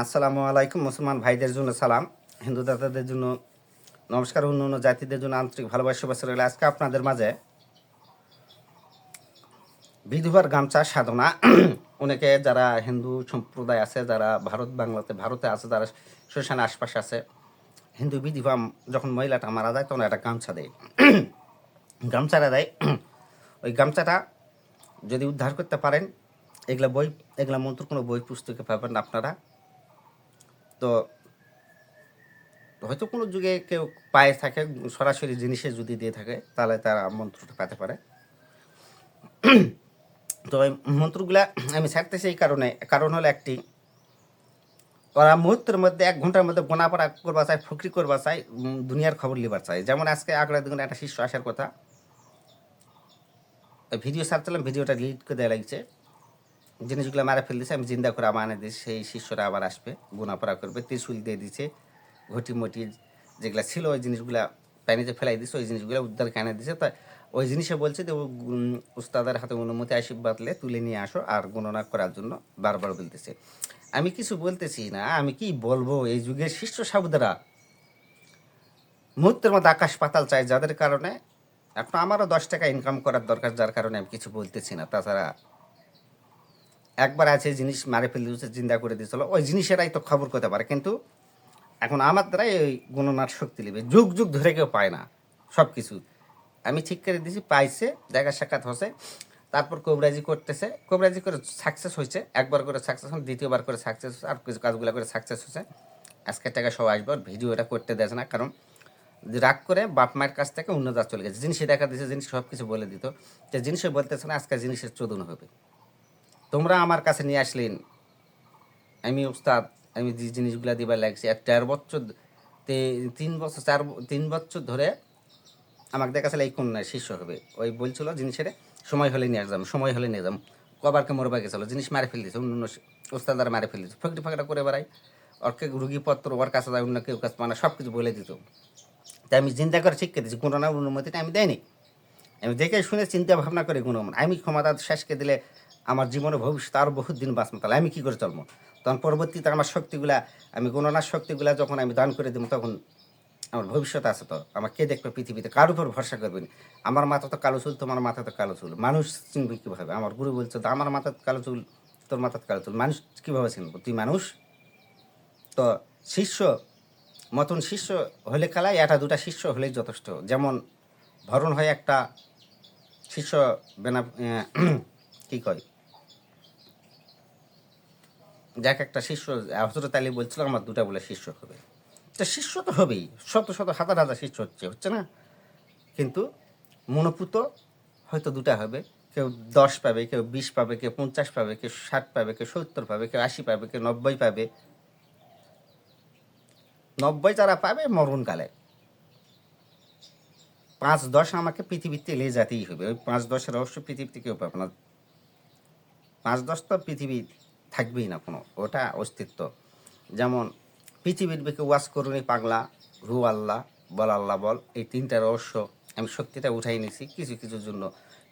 আসসালামু আলাইকুম। মুসলমান ভাইদের জন্য সালাম, হিন্দু দাদাদের জন্য নমস্কার, অন্য অন্য জাতিদের জন্য আন্তরিক ভালোবাসা শুভেচ্ছা রইল। আজকে আপনাদের মাঝে বিধবার গামছা সাধনা অনেকে যারা হিন্দু সম্প্রদায় আছে, যারা ভারতে আছে, যারা শ্মশানের আশপাশে আছে, হিন্দু বিধবা যখন মহিলাটা মারা যায় তখন একটা গামছা দেয়, গামছাটা দেয়। ওই গামছাটা যদি উদ্ধার করতে পারেন, এগুলা মন্ত্র কোনো বই পুস্তকে পাবেন না আপনারা। তো হয়তো কোনো যুগে কেউ পায়ে থাকে, সরাসরি জিনিসে যদি দিয়ে থাকে তাহলে তারা মন্ত্রটা পেতে পারে। তো এই মন্ত্রগুলা আমি ছাড়তেছি এই কারণ হলো একটি, ওরা মুহূর্তের মধ্যে 1 ঘন্টার মধ্যে গোনাপড়া করবা চায়, ফকরি করবা চায়, দুনিয়ার খবর লিবার চায়। যেমন আজকে আগলা দিন একটা শিষ্য আসার কথা, ভিডিও ছাড়ছিলাম, ভিডিওটা ডিলিট করে দেওয়া লাগছে। জিনিসগুলো মারা ফেল দিয়েছে, আমি জিন্দা করে আনে দিয়েছি। সেই শিষ্যরা আবার আসবে, গোনাপড়া করবে, ত্রিশুল দিয়ে দিচ্ছে, ঘটি মটি যেগুলো ছিল ওই জিনিসগুলা পানিতে ফেলাই দিচ্ছে, ওই জিনিসগুলো উদ্ধার কানে দিচ্ছে। তাই ওই জিনিসে বলছে যে উস্তাদের হাতে অনুমতি আশীর্বাদ লে তুলে নিয়ে আসো আর গণনা করার জন্য বারবার বলতেছে। আমি কিছু বলতেছি না, আমি কি বলবো, এই যুগের শিষ্য সাবুদেরা মুহূর্তের মধ্যে আকাশ পাতাল চায়, যাদের কারণে এখন আমারও 10 টাকা ইনকাম করার দরকার, যার কারণে আমি কিছু বলতেছি না। তাছাড়া একবার আছে জিনিস মারে ফেলে দিয়েছে, চিন্তা করে দিয়েছিল, ওই জিনিসেরাই তো খবর করতে পারে। কিন্তু এখন আমার দ্বারাই ওই গণনার শক্তি নেবে, যুগ যুগ ধরে কেউ পায় না সব কিছু। আমি ঠিক করে দিয়েছি, পাইছে, দেখা সাক্ষাৎ হচ্ছে, তারপর কবরাজি করতেছে, কবরাজি করে সাকসেস হয়েছে, একবার করে সাকসেস হন, দ্বিতীয়বার করে সাকসেস হচ্ছে, আর কিছু কাজগুলো করে সাকসেস হচ্ছে। আজকের টাকা সব আসবে, ভিডিওটা করতে দেয় না, কারণ রাগ করে বাপ মায়ের কাছ থেকে অন্য দাস চলে গেছে, জিনিসে দেখা দিয়েছে, জিনিস সব কিছু বলে দিত, যে জিনিসে বলতেছে না, আজকে জিনিসের চোদন হবে। তোমরা আমার কাছে নিয়ে আসলেন, আমি উস্তাদ, আমি যে জিনিসগুলো দিবার লাগছি, আর 13 বছর 3 বছর ধরে আমাকে দেখাচ্ছিল এই কন্যায় শিষ্য হবে, ওই বলছিল জিনিসের সময় হলে নিয়ে আসলাম, সময় হলে নিয়ে যাম, কবারকে মরবা গেছিল, জিনিস মারে ফেল দিয়েছে, অন্য ওস্তাদার মারে ফেল দিয়েছে, ফকরি ফাঁকড়া করে বেড়াই, ওরকে রুগীপত্র ওর কাছে যায়, অন্য কেউ কাছে মানে সব কিছু বলে দিত। তাই আমি চিন্তা করে শিখে দিয়েছি, কোনো না অনুমতিটা আমি দেয়নি, আমি দেখে শুনে চিন্তা ভাবনা করে কোনো, আমি ক্ষমতা শেষকে দিলে আমার জীবনে ভবিষ্যৎ আরও বহুত দিন বাঁচবো, তাহলে আমি কী করে চলবো? তখন পরবর্তীতে আমার শক্তিগুলা, আমি গণনার শক্তিগুলা যখন আমি দান করে দেবো, তখন আমার ভবিষ্যৎ আছে, তো আমার কে দেখবে পৃথিবীতে, কার উপর ভরসা করবেন? আমার মাথা তো কালো চুল, তোমার মাথা তো কালো চুল, মানুষ চিনবে কীভাবে? আমার গুরু বলছে তো, আমার মাথার কালো চুল, তোর মাথার কালো চুল, মানুষ কীভাবে চিনবো? তুই মানুষ তো। শিষ্য মতন শিষ্য হলে খেলায়, একটা দুটা শিষ্য হলেই যথেষ্ট। যেমন ভরণ হয় একটা শিষ্য বেনা কী কয়, যাক একটা শিষ্য, হজরত আলী বলছিল আমার 2টা বলে শিষ্য হবে। তা শিষ্য তো হবেই, শত শত হাজার হাজার শিষ্য হচ্ছে না, কিন্তু মনোপুত হয়তো 2টা হবে। কেউ 10 পাবে, কেউ 20 পাবে, কেউ 50 পাবে, কেউ 60 পাবে, কেউ 70 পাবে, কেউ 80 পাবে, কেউ 90 পাবে। 90 যারা পাবে মরণকালে, 5-10 আমাকে পৃথিবীতে এলে যেতেই হবে। ওই 5-10 রহস্য পৃথিবীতে কেউ পাবে না। 5-10 তো পৃথিবী থাকবেই না কোনো, ওটা অস্তিত্ব। যেমন পৃথিবীর বেঁকে ওয়াজ করুনি পাগলা, রু আল্লাহ, বল আল্লাহ বল, এই 3টা রহস্য আমি শক্তিটা উঠাই নিয়েছি, কিছু কিছুর জন্য,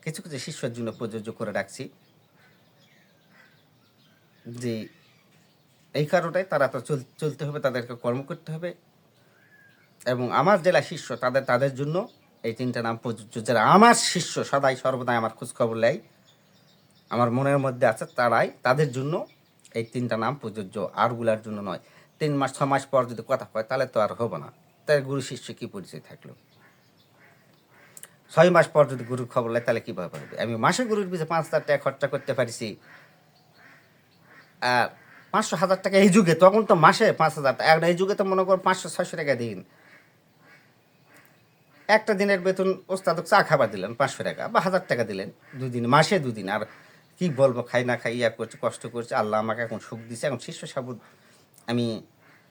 কিছু কিছু শিষ্যের জন্য প্রযোজ্য করে রাখছি, যে এই কারণটাই তারা তো চলতে হবে, তাদেরকে কর্ম করতে হবে। এবং আমার জেলা শিষ্য তাদের জন্য এই 3টা নাম প্রযোজ্য। যারা আমার শিষ্য সদাই সর্বদাই আমার খোঁজখবর নেয়, আমার মনের মধ্যে আছে, তাদের জন্য এই 3টা নাম প্রযোজ্য, আরগুলার জন্য নয়। 3 মাস 6 মাস পর যদি কথা কয় তাহলে তো আর হবে না, তাই গুরু শিষ্য কী পরিচয় থাকলো? 6 মাস পর যদি গুরুর খবর নেয় তাহলে কীভাবে হবে? আমি মাসে গুরুর পিছিয়ে 5,000 টাকা খরচা করতে পারছি, আর 500-1000 টাকা এই যুগে, তখন তো মাসে 5,000 টাকা, এই যুগে তো মনে করো 500-600 টাকা দিন। একটা দিনের বেতন ওস্তাদক চা খাবার দিলেন 500 টাকা বা 1000 টাকা দিলেন, 2 দিন, মাসে 2 দিন। আর কি বলবো, খাই না খাই ইয়া করছে, কষ্ট করছে, আল্লাহ আমাকে এখন সুখ দিছে, এখন শিষ্য সাবুদ। আমি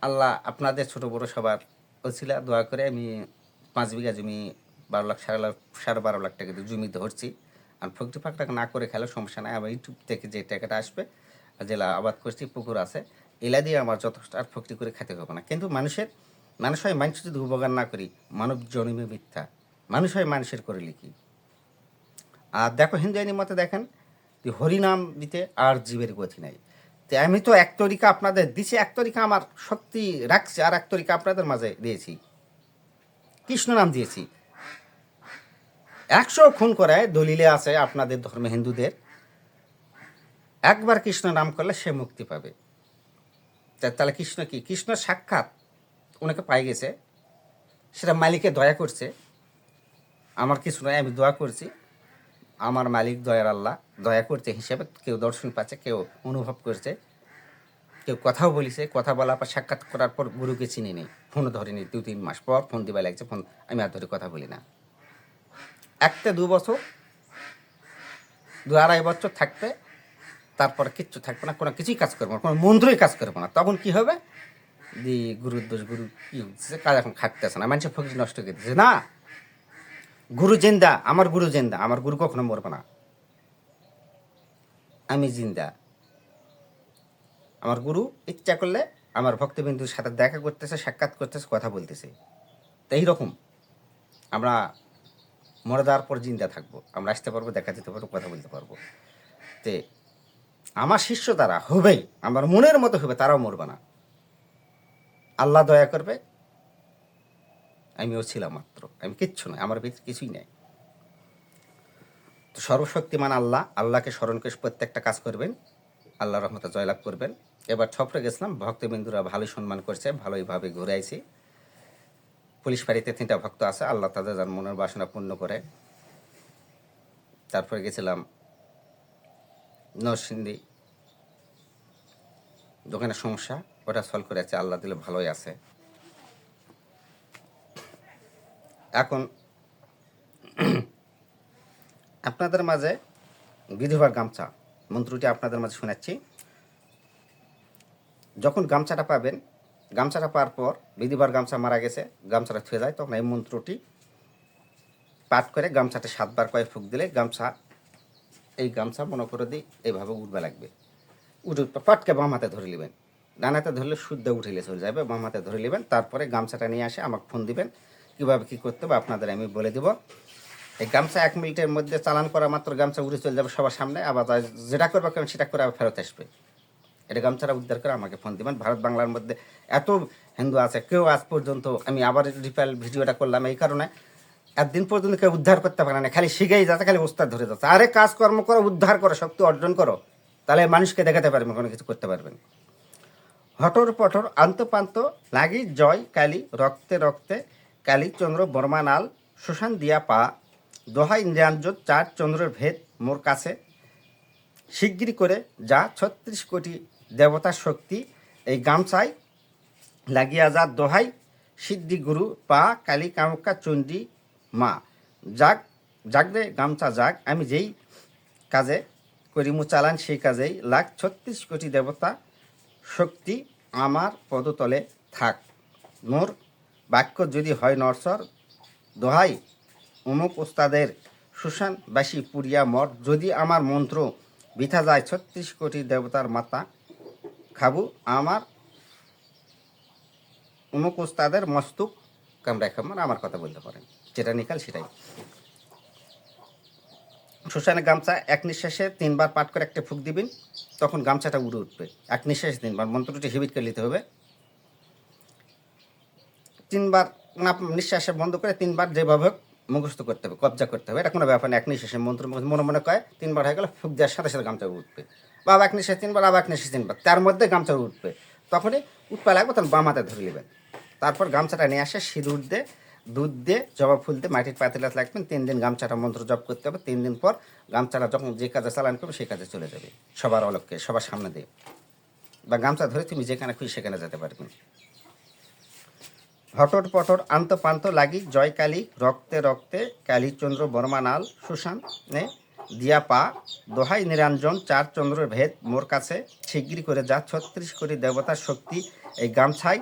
আল্লাহ আপনাদের ছোটো বড়ো সবার ওছিলা দোয়া করে আমি 5 বিঘা জমি, 12 লাখ 12.5 লাখ টাকা দিয়ে জমি ধরছি। আর ফকরি ফাঁকটা না করে খেলে সমস্যা নাই, আমার ইউটিউব থেকে যে টাকাটা আসবে, জেলা আবাদ করছি, পুকুর আছে, এলা দিয়ে আমার যথেষ্ট, আর ফকরি করে খেতে হবে না। কিন্তু মানুষ হয় মানুষ যদি উপকার না করি, মানব জন্মে মিথ্যা, মানুষ হয় মানুষের করে লিখি। আর দেখো হিন্দু আইনের মতে দেখেন যে হরিনাম দিতে আর জীবের গতি নাই। তো তো আমি তো এক তরিকা আপনাদের দিছি, এক তরিকা আমার শক্তি রাখছি, আর এক তরিকা আপনাদের মাঝে দিয়েছি, কৃষ্ণ নাম দিয়েছি। 100 খুন করে দলিলে আছে আপনাদের ধর্মে হিন্দুদের, একবার কৃষ্ণ নাম করলে সে মুক্তি পাবে। তাহলে কৃষ্ণ কি? কৃষ্ণ সাক্ষাৎ ওনাকে পাই গেছে, সেটা মালিকে দয়া করছে, আমার কিছু নয়, আমি দোয়া করছি, আমার মালিক দয়ার আল্লাহ দয়া করছে হিসেবে কেউ দর্শন পাচ্ছে, কেউ অনুভব করছে, কেউ কথাও বলিছে, কথা বলার পর সাক্ষাৎ করার পর গুরুকে চিনি নেই, ফোনও ধরিনি, 2-3 মাস পর ফোন দিবা লাগছে, ফোন আমি আর ধরে কথা বলি না। 1-2 বছর, 2-2.5 বছর থাকতে, তারপর কিচ্ছু থাকবে না, কোনো কিছুই কাজ করবো না, কোনো মন্ত্রই কাজ করবো না। তখন কি হবে? দি গুরুর দোষ, গুরু কি হচ্ছে, কাজ এখন খাটতেছে না, মানুষের ফকির নষ্ট করে দিচ্ছে। না, গুরু জিন্দা, আমার গুরু জিন্দা, আমার গুরু কখনো মরবে না, আমি জিন্দা। আমার গুরু ইচ্ছা করলে আমার ভক্তবিন্দুর সাথে দেখা করতেছে, সাক্ষাৎ করতেছে, কথা বলতেছে। তো এইরকম আমরা মরে যাওয়ার পর জিন্দা থাকবো, আমরা আসতে পারবো, দেখা দিতে পারবো, কথা বলতে পারবো। তে আমার শিষ্য তারা হবেই, আমার মনের মতো হবে, তারাও মরবে না, আল্লাহ দয়া করবে। আমিও ছিলাম মাত্র, আমি কিচ্ছু নয়, আমার ভিতরে কিছুই নেই। তো সর্বশক্তিমান আল্লাহ, আল্লাহকে স্মরণ করে প্রত্যেকটা কাজ করবেন, আল্লাহ রহমতে জয়লাভ করবেন। এবার ছপরে গেছিলাম, ভক্তবিন্দুরা ভালোই সম্মান করছে, ভালোইভাবে ঘুরে আইছি। পুলিশ বাড়িতে 3টা ভক্ত আছে, আল্লাহ তাদের যার মনের বাসনা পূর্ণ করে। তারপরে গেছিলাম নরসিংদী, দোকানের সমস্যা ওটা সলভ করে আছে, আল্লাহ দিলে ভালোই আছে। এখন আপনাদের মাঝে বিধবার গামছা মন্ত্রটি আপনাদের মাঝে শোনাচ্ছি। যখন গামছাটা পাবেন, গামছাটা পাওয়ার পর বিধবার গামছা মারা গেছে, গামছাটা থুয়ে যায়, তখন এই মন্ত্রটি পাঠ করে গামছাটা 7 বার কয়েক ফুঁক দিলে গামছা, এই গামছা মনে করে দিই এইভাবে উঠবে লাগবে। উঠে পাটকে বাম হাতে ধরে নেবেন, ডান হাতে ধরলে শুদ্ধ উঠিলে চলে যাবে, বাম হাতে ধরে নেবেন। তারপরে গামছাটা নিয়ে আসে আমাকে ফোন দিবেন, কীভাবে কী করতে হবে আপনাদের আমি বলে দেবো। এই গামছা 1 মিনিটের মধ্যে চালান করা মাত্র গামছা উড়ে চলে যাবে সবার সামনে, আবার যেটা করবে কেন সেটা করে আবার ফেরত আসবে। এটা গামছাটা উদ্ধার করে আমাকে ফোন দিবেন। ভারত বাংলার মধ্যে এত হিন্দু আছে, কেউ আজ পর্যন্ত, আমি আবার রিপাইল ভিডিওটা করলাম এই কারণে, একদিন পর্যন্ত কেউ উদ্ধার করতে পারে না, খালি শিখেই যাচ্ছে, খালি ওস্তাদ ধরে যাচ্ছে। আরে কাজকর্ম করো, উদ্ধার করো, শক্তি অর্জন করো, তাহলে মানুষকে দেখাতে পারবেন, কোনো কিছু করতে পারবেন। হটর পটর আন্তপান্ত লাগি জয় কালী, রক্তে রক্তে কালীচন্দ্র বর্মানাল, শোষণ দিয়া পা, দোহাই নিরঞ্জন 4 চন্দ্রের ভেদ মোর কাছে, শিগগিরি করে যা 36 কোটি দেবতার শক্তি, এই গামছায় লাগিয়া যা দোহাই, সিদ্ধি গুরু পা কালী কামাখ্যা চণ্ডী মা, যাক জাগরে গামছা যাক, আমি যেই কাজে করিমু চালান সেই কাজেই লাখ 36 কোটি দেবতা শক্তি আমার পদতলে থাক, মোর বাক্য যদি হয় নরসর, দোহাই অমুক ওস্তাদের সুশানবাসী পুরিয়া মঠ, যদি আমার মন্ত্র বৃথা যায় 36 কোটি দেবতার মাতা খাবু, আমার অমুক ওস্তাদের মস্তক কামড়ায় খাবো। মানে আমার কথা বলতে পারেন, যেটা নিকাল সেটাই। শ্মশানে গামছা 1 নিঃশ্বাসে 3 বার পাঠ করে একটা ফুঁক দিবেন, তখন গামছাটা উড়ে উঠবে। 1 নিঃশ্বাসে 3 বার, মন্ত্রটি হেবিট করে নিতে হবে। 3 বার না, নিঃশ্বাসে বন্ধ করে 3 বার যেভাবে মুখস্থ করতে হবে, কবজা করতে হবে, এটা কোনো ব্যাপার না। 1 নিঃশ্বাসে মন্ত্র মনে মনে কয় 3 বার হয়ে গেলে ফুঁক দেওয়ার সাথে সাথে গামছা উঠবে, বা 1 নিঃশ্বাসে 3 বার, আবার 1 নিঃশ্বাসে 3 বার, তার মধ্যে গামছা উঠবে। তখনই উঠপা লাগবে, তখন বাম হাতে ধরে নেবেন। তারপর গামছাটা নিয়ে আসে সিঁদুর দিয়ে, দুধ দিয়ে, জবা ফুল দিয়ে, মাটির পাতিলাতে লাগবেন। 3 দিন গামছাটা মন্ত্র জপ করতে হবে। 3 দিন পর গামছাটা যখন যে কাজে চালান করবে সেই কাজে চলে যাবে, সবার অলক্ষ্যে, সবার সামনে দিয়ে, বা গামছা ধরে তুমি যেখানে খুশি সেখানে যেতে পারবেন। হটর পটর আন্তপান্ত লাগি জয় কালী, রক্তে রক্তে কালীচন্দ্র বর্মানাল, সুশান নে দিয়া পা, দোহাই নিরঞ্জন 4 চন্দ্রের ভেদ মোর কাছে, শিগগিরি করে যা 36 কোটি দেবতার শক্তি, এই গামছায়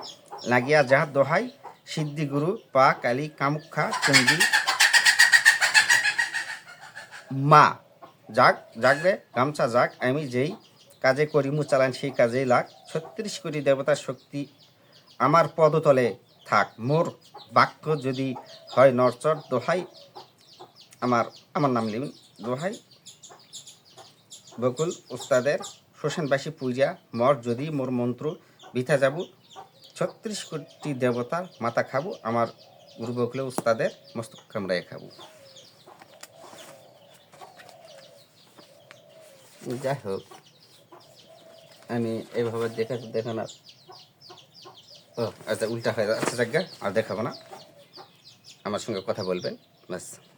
লাগিয়া যা দোহাই, সিদ্ধি গুরু পা কালী কামাখ্যা চণ্ডী মা, যাক জাগরে গামছা যাক, আমি যেই কাজে করিমু চালান সেই কাজেই লাগ, 36 কোটি দেবতার শক্তি আমার পদতলে থাক, মোর বাক্য যদি হয় নরচর, দোহাই আমার নাম লিখুন, দোহাই বকুল উস্তাদের শ্মশানবাসী পূজা মর যদি মোর মন্ত্র বৃথা যাব 36 কোটি দেবতার মাথা খাবো আমার গুরু বকলে উস্তাদের মস্তক কামড়ায় খাবো। যাই হোক, আমি এইভাবে দেখানোর ও আচ্ছা উল্টা হয়ে যাচ্ছে, আচ্ছা জায়গা আর দেখাবো না, আমার সঙ্গে কথা বলবেন ব্যাস।